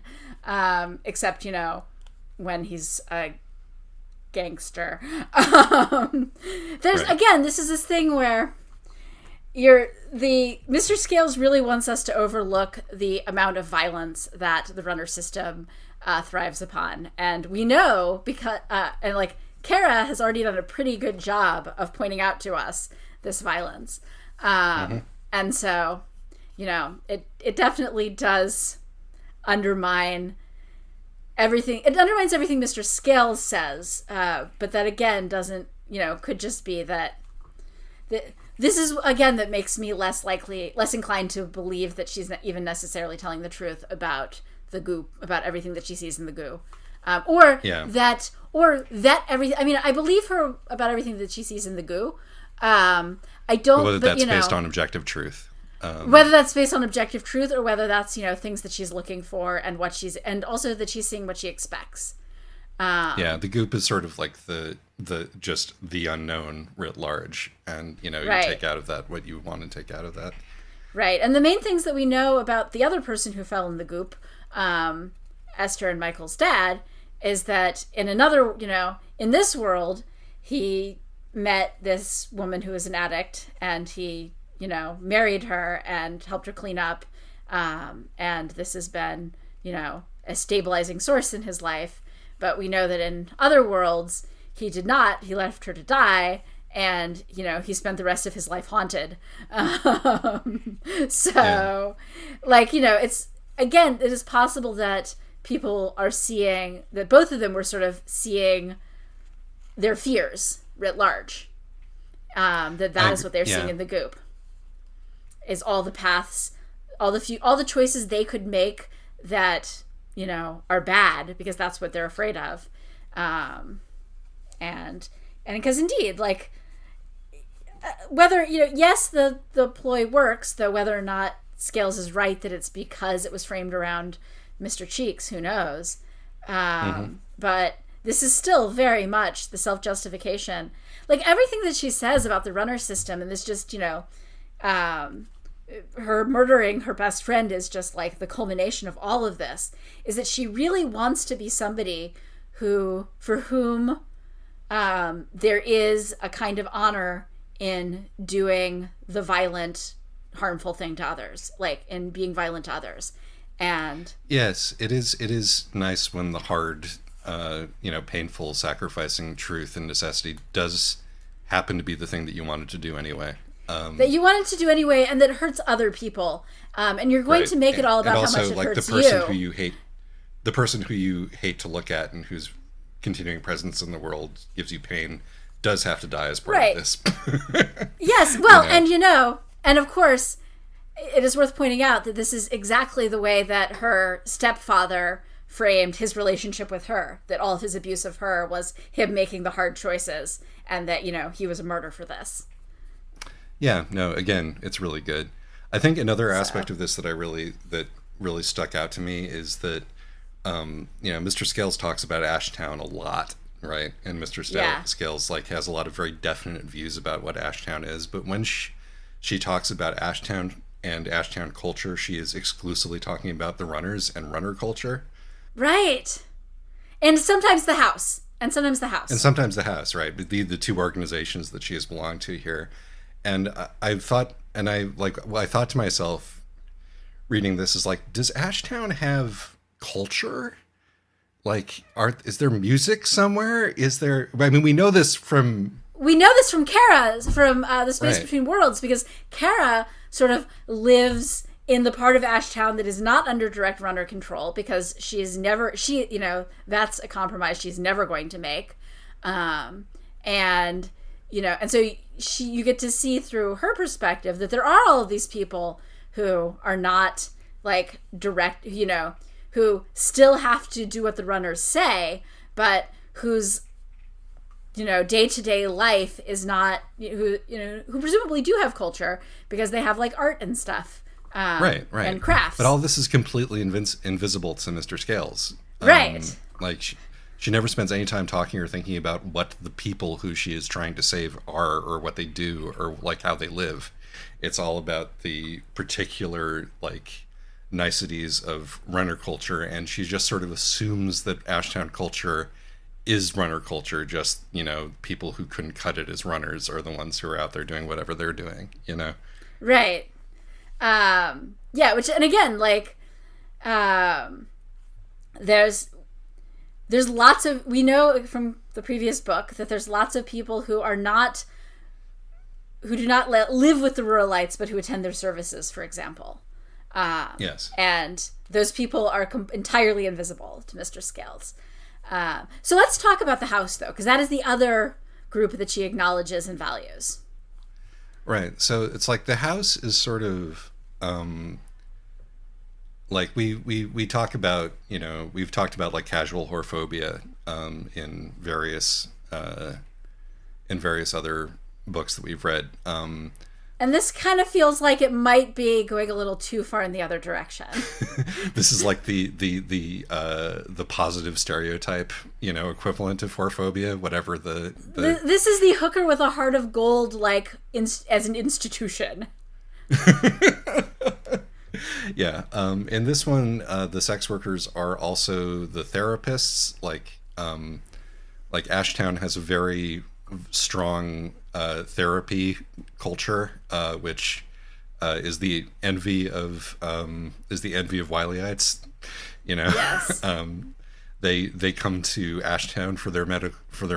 except, when he's a gangster. Again, this is this thing where Mr. Scales really wants us to overlook the amount of violence that the runner system thrives upon. And we know because, Kara has already done a pretty good job of pointing out to us this violence. And so, it definitely does undermine everything. It undermines everything Mr. Scales says. But that, again, doesn't, could just be that this is, again, that makes me less inclined to believe that she's not even necessarily telling the truth about the goo, about everything that she sees in the goo. That everything, I mean, I believe her about everything that she sees in the goo. I don't, whether that's based on objective truth. Whether that's based on objective truth or whether that's, things that she's looking for and and also that she's seeing what she expects. The goop is sort of like the unknown writ large, and you take out of that what you want to take out of that. Right, and the main things that we know about the other person who fell in the goop, Esther and Michael's dad, is that in another, in this world, he met this woman who was an addict, and he, married her and helped her clean up, and this has been, a stabilizing source in his life. But we know that in other worlds, he did not. He left her to die, and, he spent the rest of his life haunted. It's, again, it is possible that people are seeing, that both of them were sort of seeing their fears writ large. That is what they're seeing in the goop. Is all the paths, all the choices they could make that, are bad, because that's what they're afraid of. And because indeed, whether, yes, the ploy works, though whether or not Scales is right that it's because it was framed around Mr. Cheeks, who knows? But this is still very much the self-justification. Everything that she says about the runner system, and this just, her murdering her best friend is just the culmination of all of this, is that she really wants to be somebody for whom there is a kind of honor in doing the violent, harmful thing to others, in being violent to others. And yes, it is nice when the hard, painful, sacrificing truth and necessity does happen to be the thing that you wanted to do anyway. That you wanted to do anyway, and that hurts other people. And you're going to make it all about how much it hurts you. The person who you hate to look at and whose continuing presence in the world gives you pain does have to die as part of this. Yes, well, and of course, it is worth pointing out that this is exactly the way that her stepfather framed his relationship with her, that all of his abuse of her was him making the hard choices, and that, he was a martyr for this. Yeah, no, again, it's really good. I think another aspect of this that really stuck out to me is that, Mr. Scales talks about Ashtown a lot, right? And Mr. Scales has a lot of very definite views about what Ashtown is, but when she talks about Ashtown and Ashtown culture, she is exclusively talking about the runners and runner culture. Right. And sometimes the house. And sometimes the house, right? But the two organizations that she has belonged to here. And I thought to myself, reading this, is does Ashtown have culture? Is there music somewhere? We know this from Kara, from The Space Between Worlds, because Kara sort of lives in the part of Ashtown that is not under direct runner control, because that's a compromise she's never going to make. And so you get to see through her perspective that there are all of these people who are not direct, who still have to do what the runners say, but whose, day-to-day life is not, who presumably do have culture because they have art and stuff Right. and crafts. But all this is completely invisible to Mr. Scales. Right. Like, she never spends any time talking or thinking about what the people who she is trying to save are, or what they do, or like how they live. It's all about the particular like niceties of runner culture, and she just sort of assumes that Ashtown culture is runner culture. Just, you know, people who couldn't cut it as runners are the ones who are out there doing whatever they're doing, you know? Right. Yeah, which, and again, like, there's lots of, we know from the previous book that there's lots of people who do not live with the ruralites, but who attend their services, for example. Yes. And those people are entirely invisible to Mr. Scales. So let's talk about the house, though, because that is the other group that she acknowledges and values. Right. So it's like the house is sort of like we talk about, you know, we've talked about like casual whorephobia in various other books that we've read. And this kind of feels like it might be going a little too far in the other direction. This is like the positive stereotype, you know, equivalent of whorephobia, whatever the... This is the hooker with a heart of gold, like, as an institution. Yeah. In this one, the sex workers are also the therapists. Like Ashtown has a very strong therapy culture, which is the envy of Wileyite. You know, yes. They come to Ashtown for their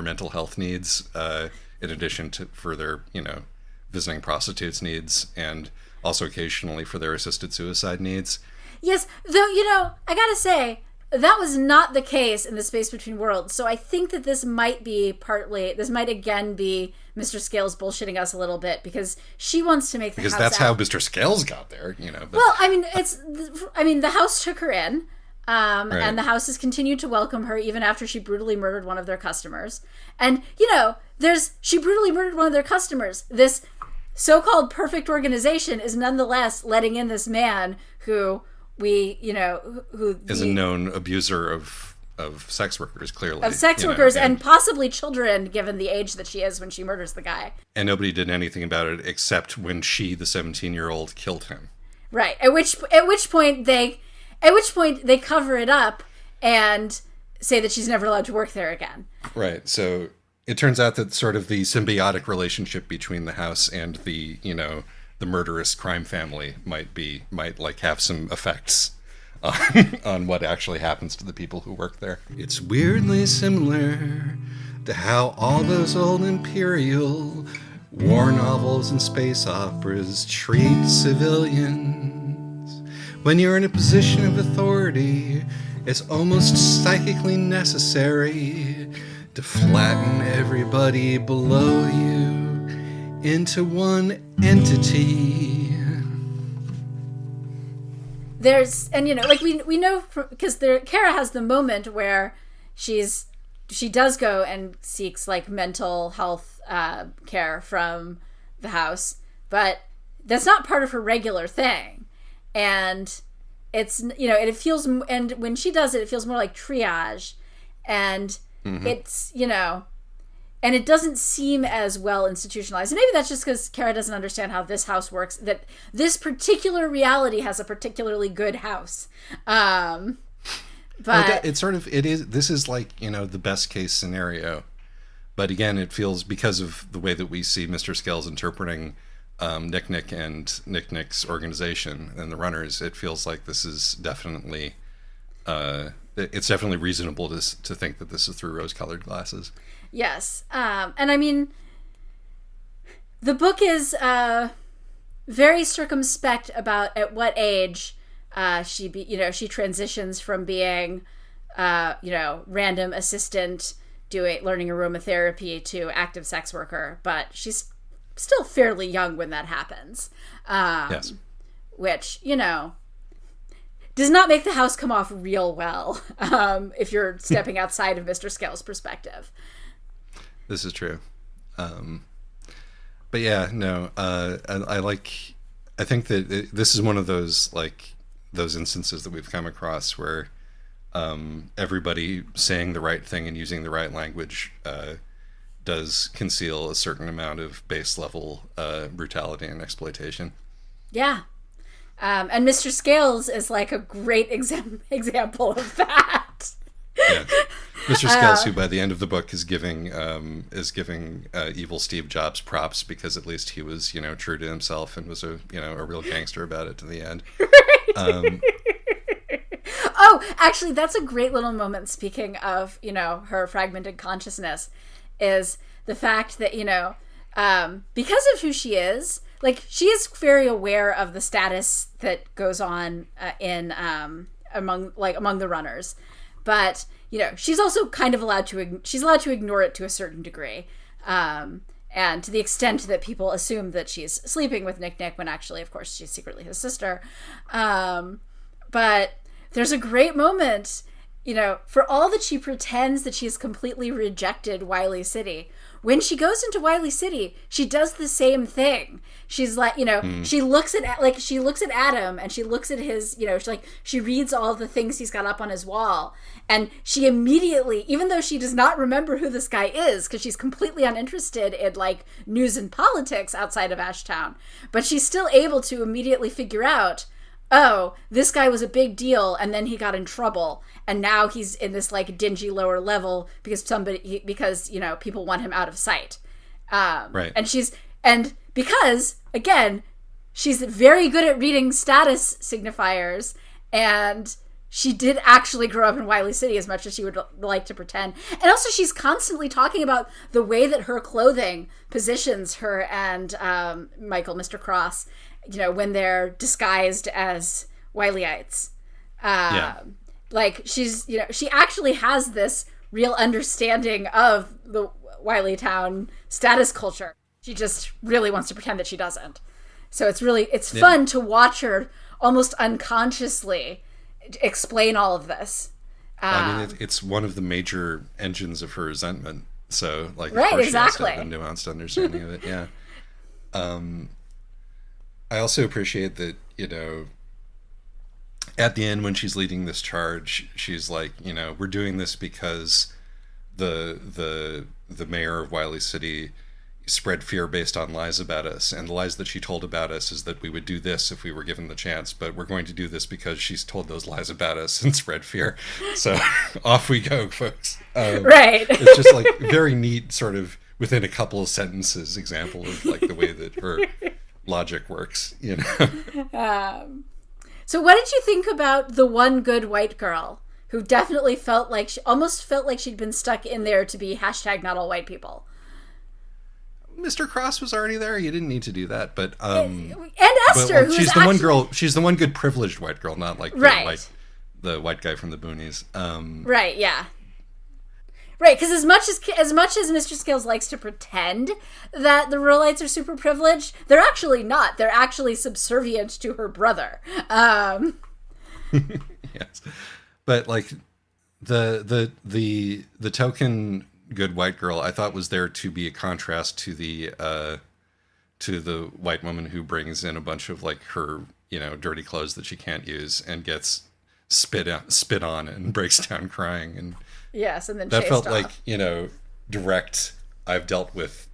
mental health needs, in addition to for their, you know, visiting prostitutes needs, and also occasionally for their assisted suicide needs. Yes, though, you know, I gotta say, that was not the case in The Space Between Worlds. So I think that this might again be Mr. Scales bullshitting us a little bit, because she wants to make the house because that's how Mr. Scales got there, you know. But... Well, I mean, the house took her in, right. And the house has continued to welcome her even after she brutally murdered one of their customers. And, you know, she brutally murdered one of their customers. This so-called perfect organization is nonetheless letting in this man who is a known abuser of sex workers, clearly. Of sex workers, and possibly children, given the age that she is when she murders the guy. And nobody did anything about it except when she, the 17-year-old, killed him. Right. At which point they cover it up and say that she's never allowed to work there again. Right. So it turns out that sort of the symbiotic relationship between the house and the, you know, the murderous crime family might like have some effects on what actually happens to the people who work there. It's weirdly similar to how all those old Imperial war novels and space operas treat civilians. When you're in a position of authority, it's almost psychically necessary to flatten everybody below you into one entity. And you know, like we know, because Kara has the moment where she does go and seeks like mental health care from the house, but that's not part of her regular thing. And it's, you know, it feels, and when she does it, it feels more like triage, and it's, you know, and it doesn't seem as well institutionalized. And maybe that's just because Kara doesn't understand how this house works, that this particular reality has a particularly good house. But this is like, you know, the best case scenario. But again, it feels, because of the way that we see Mr. Scales interpreting Nick and Nick's organization and the runners, it feels like this is definitely it's definitely reasonable to think that this is through rose-colored glasses. Yes. And I mean, the book is very circumspect about at what age she transitions from being random assistant learning aromatherapy to active sex worker, but she's still fairly young when that happens. Yes. Which, you know, does not make the house come off real well if you're stepping outside of Mr. Scales' perspective. This is true. But yeah, no, I like I think that this is one of those those instances that we've come across where everybody saying the right thing and using the right language does conceal a certain amount of base level brutality and exploitation. Yeah. And Mr. Scales is like a great example of that. Yeah. Mr. Scales, who by the end of the book is giving evil Steve Jobs props because at least he was, true to himself and was a real gangster about it to the end. Right. Oh, actually, that's a great little moment. Speaking of, her fragmented consciousness, is the fact that, because of who she is, she is very aware of the status that goes on among the runners, but she's also kind of allowed to ignore it to a certain degree, and to the extent that people assume that she's sleeping with Nick when actually, of course, she's secretly his sister. But there's a great moment, for all that she pretends that she's completely rejected Wiley City. When she goes into Wiley City, she does the same thing. She's like, she looks at Adam and she looks at his, she reads all the things he's got up on his wall. And she immediately, even though she does not remember who this guy is, because she's completely uninterested in news and politics outside of Ashtown, but she's still able to immediately figure out, oh, this guy was a big deal and then he got in trouble and now he's in this dingy lower level because people want him out of sight. Right. And because again, she's very good at reading status signifiers, and she did actually grow up in Wiley City as much as she would like to pretend. And also she's constantly talking about the way that her clothing positions her and Michael, Mr. Cross, when they're disguised as Wileyites. She's, she actually has this real understanding of the Wiley Town status culture. She just really wants to pretend that she doesn't. So it's fun to watch her almost unconsciously explain all of this. It's one of the major engines of her resentment. So, of right, course, exactly. She has to have a nuanced understanding of it. Yeah. I also appreciate that, at the end when she's leading this charge, she's like, we're doing this because the mayor of Wiley City spread fear based on lies about us, and the lies that she told about us is that we would do this if we were given the chance, but we're going to do this because she's told those lies about us and spread fear. So off we go, folks. Right. It's just very neat, sort of within a couple of sentences example of the way that her logic works, So what did you think about the one good white girl who definitely almost felt like she'd been stuck in there to be # not all white people? Mr. Cross was already there. You didn't need to do that, but and Esther, but, she's the one girl. She's the one good privileged white girl, not the white guy from the boonies. Right. Yeah. Right, because as much as Mr. Scales likes to pretend that the Ruralites are super privileged, they're actually not. They're actually subservient to her brother. Yes, but the token good white girl, I thought was there to be a contrast to the white woman who brings in a bunch of her dirty clothes that she can't use and gets spit on and breaks down crying. And yes, and then that felt off. Direct. I've dealt with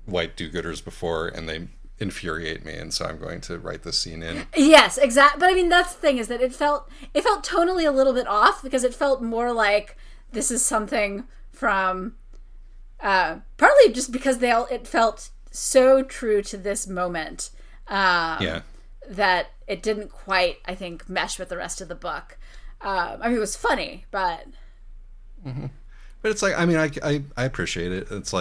white do-gooders before and they infuriate me, and so I'm going to write this scene in. Yes, exactly. But that's the thing, is that it felt tonally a little bit off, because it felt more like this is something from partly just because it felt so true to this moment that it didn't quite, I think, mesh with the rest of the book. It was funny, but mm-hmm. But it's I appreciate it. It's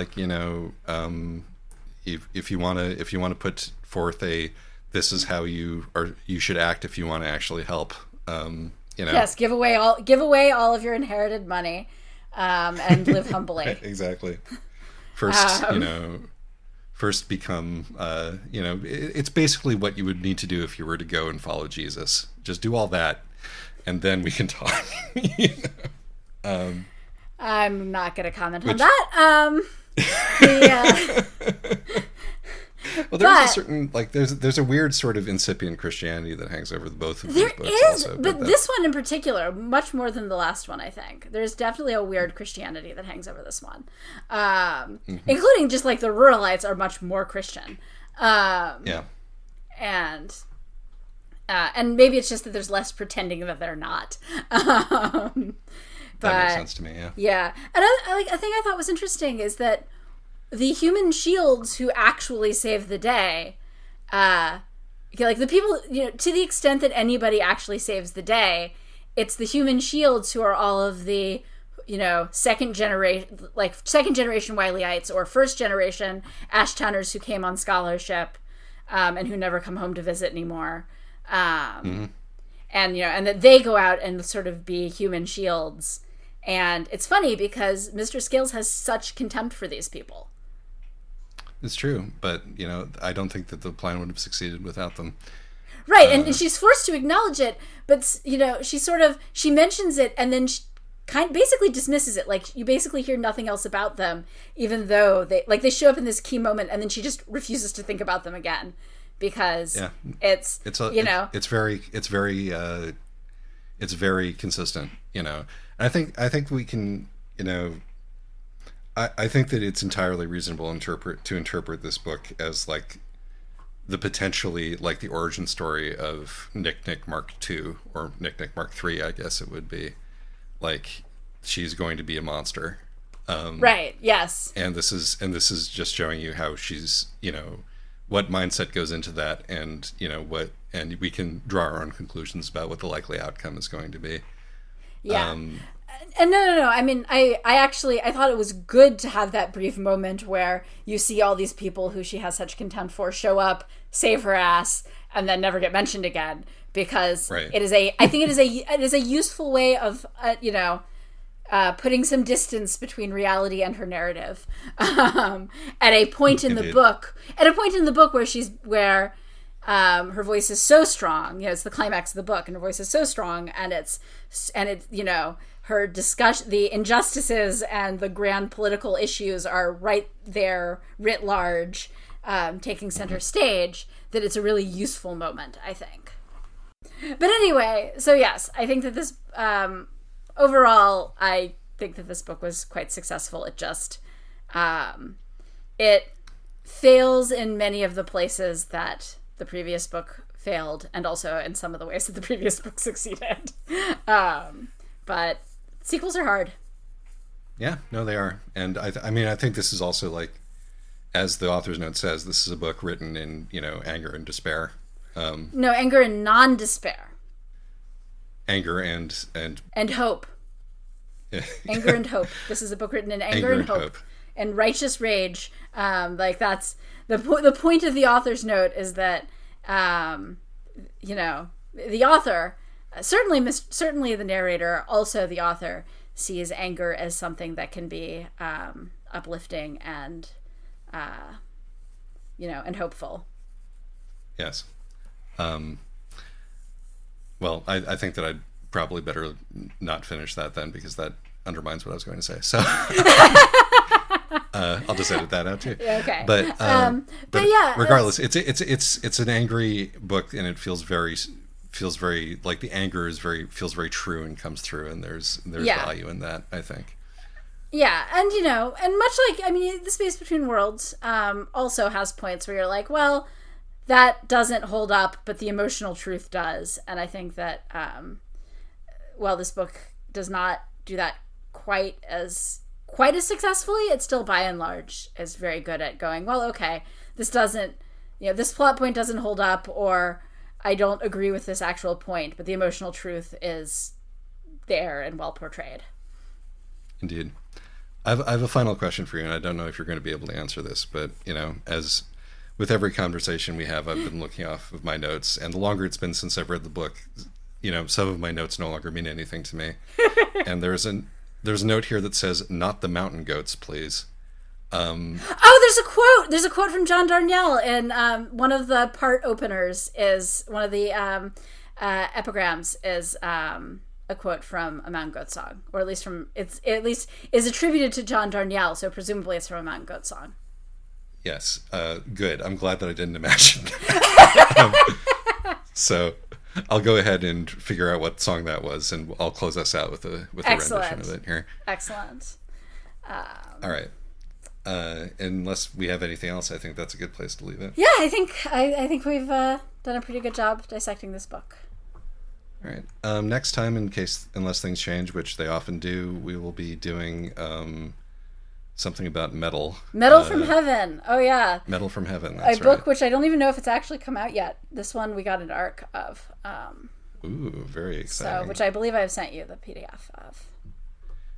if you want to put forth this is how you should act if you want to actually help. Yes, give away all of your inherited money. And live humbly. Right, exactly. First, first become, it's basically what you would need to do if you were to go and follow Jesus. Just do all that, and then we can talk. I'm not going to comment on that. Well, there's a certain, like, there's a weird sort of incipient Christianity that hangs over both of these books. There is, also, but this one in particular, much more than the last one, I think. There's definitely a weird Christianity that hangs over this one. Including just, like, the ruralites are much more Christian. Yeah. And maybe it's just that there's less pretending that they're not. That makes sense to me, yeah. Yeah. And a thing I thought was interesting is that the human shields who actually save the day, like the people, to the extent that anybody actually saves the day, it's the human shields who are all of the, second generation Wileyite or first generation Ashtowners who came on scholarship, and who never come home to visit anymore. And that they go out and sort of be human shields. And it's funny because Mr. Scales has such contempt for these people. It's true, but, I don't think that the plan would have succeeded without them. Right, and she's forced to acknowledge it, but, she mentions it and then she basically dismisses it. Like, you basically hear nothing else about them, even though they show up in this key moment and then she just refuses to think about them again. Because it's very consistent, And I think we can, I think that it's entirely reasonable to interpret this book as like the potentially like the origin story of Nick Mark II or Nick Mark III, I guess it would be. Like, she's going to be a monster. Right. Yes. And this is just showing you how she's, what mindset goes into that, and and we can draw our own conclusions about what the likely outcome is going to be. Yeah. And no. I mean, I thought it was good to have that brief moment where you see all these people who she has such contempt for show up, save her ass, and then never get mentioned again, because I think it is a useful way of putting some distance between reality and her narrative. At a point in the book where her voice is so strong, it's the climax of the book, and her voice is so strong, and it's her discussion, the injustices and the grand political issues are right there, writ large, taking center stage, that it's a really useful moment, I think. But anyway, so yes, I think that this, overall, I think that this book was quite successful. It just, it fails in many of the places that the previous book failed, and also in some of the ways that the previous book succeeded. But sequels are hard. Yeah, no, they are. And I think this is also, like, as the author's note says, this is a book written in, anger and despair. No, anger and non-despair. Anger and hope. Anger and hope. This is a book written in anger and hope. And righteous rage. That's the point of the author's note is that, the author, certainly the narrator, also the author, sees anger as something that can be uplifting and, and hopeful. Yes. Well, I think that I'd probably better not finish that then, because that undermines what I was going to say. So I'll just edit that out too. Okay. But yeah, regardless, it's an angry book, and it feels very like the anger feels very true and comes through, and there's value in that, I think. Yeah, and and much like, The Space Between Worlds also has points where you're like, well, that doesn't hold up, but the emotional truth does. And I think that while this book does not do that quite as successfully, it still by and large is very good at going, well, okay, this doesn't, this plot point doesn't hold up, or I don't agree with this actual point, but the emotional truth is there and well portrayed. Indeed. I have a final question for you, and I don't know if you're going to be able to answer this, but, as with every conversation we have, I've been looking off of my notes, and the longer it's been since I've read the book, some of my notes no longer mean anything to me. And there's a note here that says, "Not the mountain goats, please." There's a quote from John Darnielle in one of the part openers. Is one of the epigrams is a quote from a Mountain Goat song, or at least is attributed to John Darnielle, so presumably it's from a Mountain Goat song. Yes. Good. I'm glad that I didn't imagine that. So I'll go ahead and figure out what song that was, and I'll close us out with a rendition of it here. Excellent. All right. Unless we have anything else, I think that's a good place to leave it. Yeah, I think we've done a pretty good job dissecting this book. All right. Next time, unless things change, which they often do, we will be doing something about metal. Metal from Heaven. Oh yeah. Metal from Heaven. That's a book which I don't even know if it's actually come out yet. This one we got an ARC of. Ooh, very exciting. So, which I believe I've sent you the PDF of.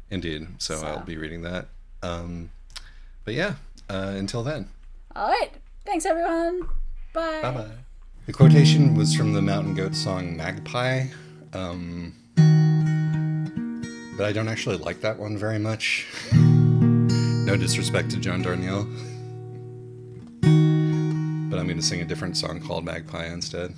Indeed. So I'll be reading that. But yeah, until then. All right. Thanks, everyone. Bye. Bye-bye. The quotation was from the Mountain Goat song Magpie. But I don't actually like that one very much. No disrespect to John Darnielle. But I'm going to sing a different song called Magpie instead.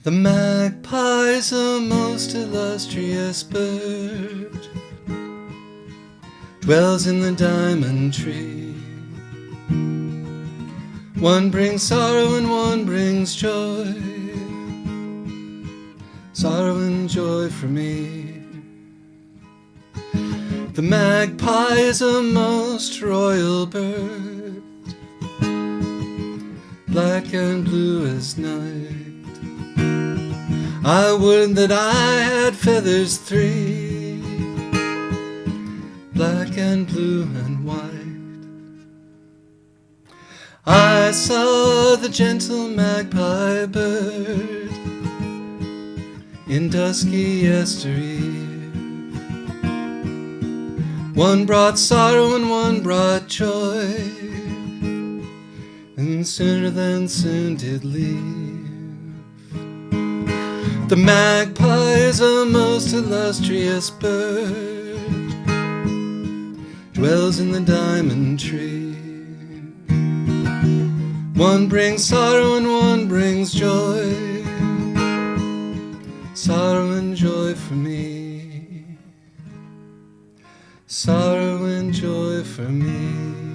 The magpie's a most illustrious bird, dwells in the diamond tree. One brings sorrow and one brings joy, sorrow and joy for me. The magpie is a most royal bird, black and blue as night. I would that I had feathers 3, black and blue and white. I saw the gentle magpie bird in dusky yesteryear. One brought sorrow and one brought joy, and sooner than soon did leave. The magpie is a most illustrious bird, dwells in the diamond tree. One brings sorrow and one brings joy, sorrow and joy for me, sorrow and joy for me.